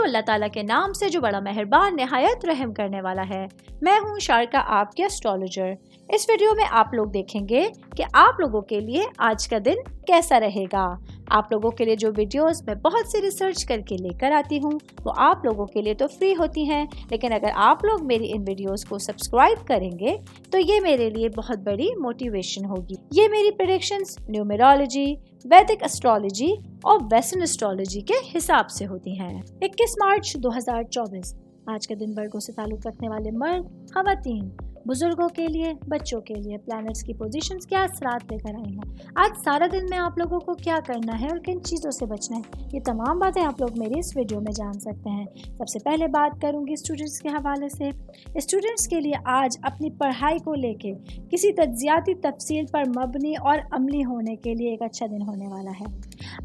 شروع اللہ تعالیٰ کے نام سے جو بڑا مہربان نہایت رحم کرنے والا ہے۔ میں ہوں شارکا، آپ کے اسٹرالوجر۔ اس ویڈیو میں آپ لوگ دیکھیں گے کہ آپ لوگوں کے لیے آج کا دن کیسا رہے گا۔ آپ لوگوں کے لیے جو ویڈیوز میں بہت سی ریسرچ کر کے لے کر آتی ہوں وہ آپ لوگوں کے لیے تو فری ہوتی ہیں، لیکن اگر آپ لوگ میری ان ویڈیوز کو سبسکرائب کریں گے تو یہ میرے لیے بہت بڑی موٹیویشن ہوگی۔ یہ میری پریڈکشنز نیومرولوجی، ویدک اسٹرالوجی اور ویسٹرن اسٹرالوجی کے حساب سے ہوتی ہیں۔ 21 مارچ 2024 آج کا دن ورگوں سے تعلق رکھنے والے مرد، خواتین، بزرگوں کے لیے، بچوں کے لیے پلانٹس کی پوزیشنز کیا اثرات لے کر آئی ہیں۔ آج سارا دن میں آپ لوگوں کو کیا کرنا ہے اور کن چیزوں سے بچنا ہے، یہ تمام باتیں آپ لوگ میری اس ویڈیو میں جان سکتے ہیں۔ سب سے پہلے بات کروں گی اسٹوڈنٹس کے حوالے سے۔ اسٹوڈنٹس کے لیے آج اپنی پڑھائی کو لے کے کسی تجزیاتی تفصیل پر مبنی اور عملی ہونے کے لیے ایک اچھا دن ہونے والا ہے۔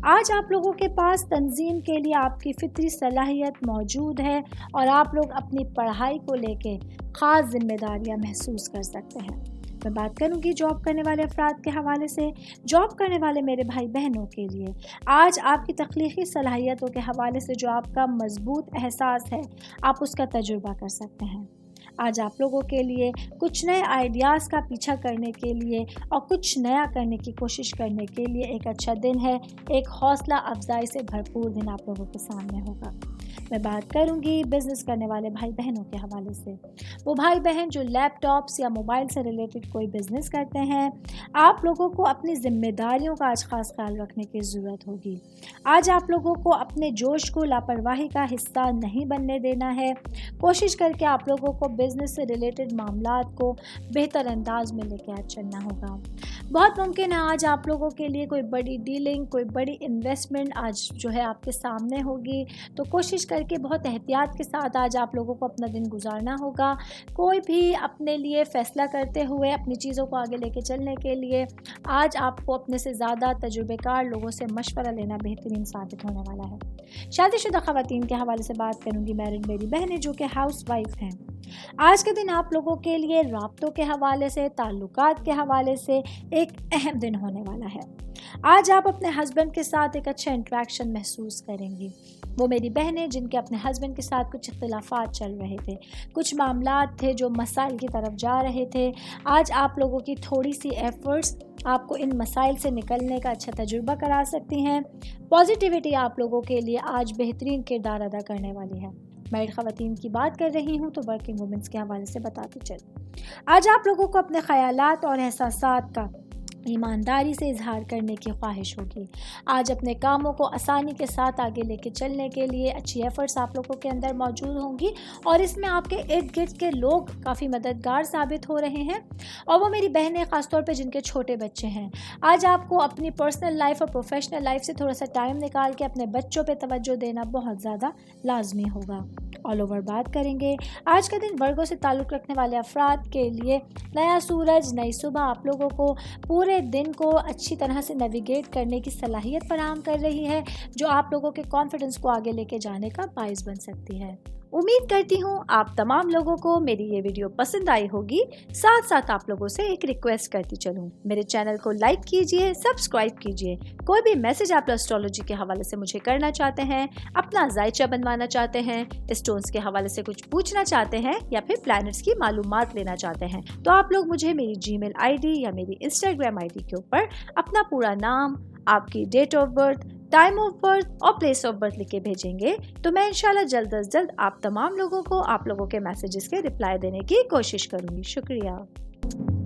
آج آپ لوگوں کے پاس تنظیم کے لیے آپ کی فطری صلاحیت موجود ہے اور آپ لوگ اپنی پڑھائی کو لے کے خاص ذمہ داریاں محسوس کر سکتے ہیں۔ میں بات کروں گی جاب کرنے والے افراد کے حوالے سے۔ جاب کرنے والے میرے بھائی بہنوں کے لیے آج آپ کی تخلیقی صلاحیتوں کے حوالے سے جو آپ کا مضبوط احساس ہے، آپ اس کا تجربہ کر سکتے ہیں۔ آج آپ لوگوں کے لیے کچھ نئے آئیڈیاز کا پیچھا کرنے کے لیے اور کچھ نیا کرنے کی کوشش کرنے کے لیے ایک اچھا دن ہے۔ ایک حوصلہ افزائی سے بھرپور دن آپ لوگوں کے سامنے ہوگا۔ میں بات کروں گی بزنس کرنے والے بھائی بہنوں کے حوالے سے۔ وہ بھائی بہن جو لیپ ٹاپس یا موبائل سے ریلیٹڈ کوئی بزنس کرتے ہیں، آپ لوگوں کو اپنی ذمہ داریوں کا آج خاص خیال رکھنے کی ضرورت ہوگی۔ آج آپ لوگوں کو اپنے جوش کو لاپرواہی کا حصہ نہیں بننے دینا ہے۔ کوشش کر کے آپ لوگوں کو بزنس سے ریلیٹڈ معاملات کو بہتر انداز میں لے کے چلنا ہوگا۔ بہت ممکن ہے آج آپ لوگوں کے لیے کوئی بڑی ڈیلنگ، کوئی بڑی انویسٹمنٹ آج جو ہے آپ کے سامنے ہوگی، تو کوشش کر کے بہت احتیاط کے ساتھ آج آپ لوگوں کو اپنا دن گزارنا ہوگا۔ کوئی بھی اپنے لیے فیصلہ کرتے ہوئے اپنی چیزوں کو آگے لے کے چلنے کے لیے آج آپ کو اپنے سے زیادہ تجربے کار لوگوں سے مشورہ لینا بہترین ثابت ہونے والا ہے۔ شادی شدہ خواتین کے حوالے سے بات کروں گی، میرڈ میری بہنیں جو کہ ہاؤس وائف ہیں۔ آج کے دن آپ لوگوں کے لیے رابطوں کے حوالے سے، تعلقات کے حوالے سے ایک اہم دن ہونے والا ہے۔ آج آپ اپنے ہسبینڈ کے ساتھ ایک اچھا انٹریکشن محسوس کریں گی۔ وہ میری بہنیں جن کے اپنے ہسبینڈ کے ساتھ کچھ اختلافات چل رہے تھے، کچھ معاملات تھے جو مسائل کی طرف جا رہے تھے، آج آپ لوگوں کی تھوڑی سی ایفرٹس آپ کو ان مسائل سے نکلنے کا اچھا تجربہ کرا سکتی ہیں۔ پازیٹیوٹی آپ لوگوں کے لیے آج بہترین کردار ادا کرنے والی ہے۔ میرڈ خواتین کی بات کر رہی ہوں تو ورکنگ وومنس کے حوالے سے بتاتی چلوں۔ آج آپ لوگوں کو اپنے خیالات اور احساسات کا ایمانداری سے اظہار کرنے کی خواہش ہوگی۔ آج اپنے کاموں کو آسانی کے ساتھ آگے لے کے چلنے کے لیے اچھی ایفرٹس آپ لوگوں کے اندر موجود ہوں گی اور اس میں آپ کے ارد گرد کے لوگ کافی مددگار ثابت ہو رہے ہیں، اور وہ میری بہنیں خاص طور پہ جن کے چھوٹے بچے ہیں۔ آج آپ کو اپنی پرسنل لائف اور پروفیشنل لائف سے تھوڑا سا ٹائم نکال کے اپنے بچوں پہ توجہ دینا بہت زیادہ لازمی ہوگا۔ آل اوور بات کریں گے آج کا دن ورگوں سے تعلق رکھنے والے افراد کے لیے نیا سورج، نئی صبح آپ لوگوں کو پورے دن کو اچھی طرح سے نیویگیٹ کرنے کی صلاحیت فراہم کر رہی ہے، جو آپ لوگوں کے کانفیڈنس کو آگے لے کے جانے کا باعث بن سکتی ہے۔ امید کرتی ہوں آپ تمام لوگوں کو میری یہ ویڈیو پسند آئی ہوگی۔ ساتھ ساتھ آپ لوگوں سے ایک ریکویسٹ کرتی چلوں، میرے چینل کو لائک کیجئے، سبسکرائب کیجئے۔ کوئی بھی میسج آپ اسٹرالوجی کے حوالے سے مجھے کرنا چاہتے ہیں، اپنا ذائچہ بنوانا چاہتے ہیں، اسٹونز کے حوالے سے کچھ پوچھنا چاہتے ہیں یا پھر پلانٹس کی معلومات لینا چاہتے ہیں، تو آپ لوگ مجھے میری جی میل آئی ڈی یا میری انسٹاگرام آئی ڈی کے اوپر اپنا پورا نام، آپ کی date of birth, time of birth اور پلیس آف برتھ لکھ کے بھیجیں گے تو میں انشاءاللہ جلد از جلد آپ تمام لوگوں کو آپ لوگوں کے میسیجز کے رپلائی دینے کی کوشش کروں گی۔ شکریہ۔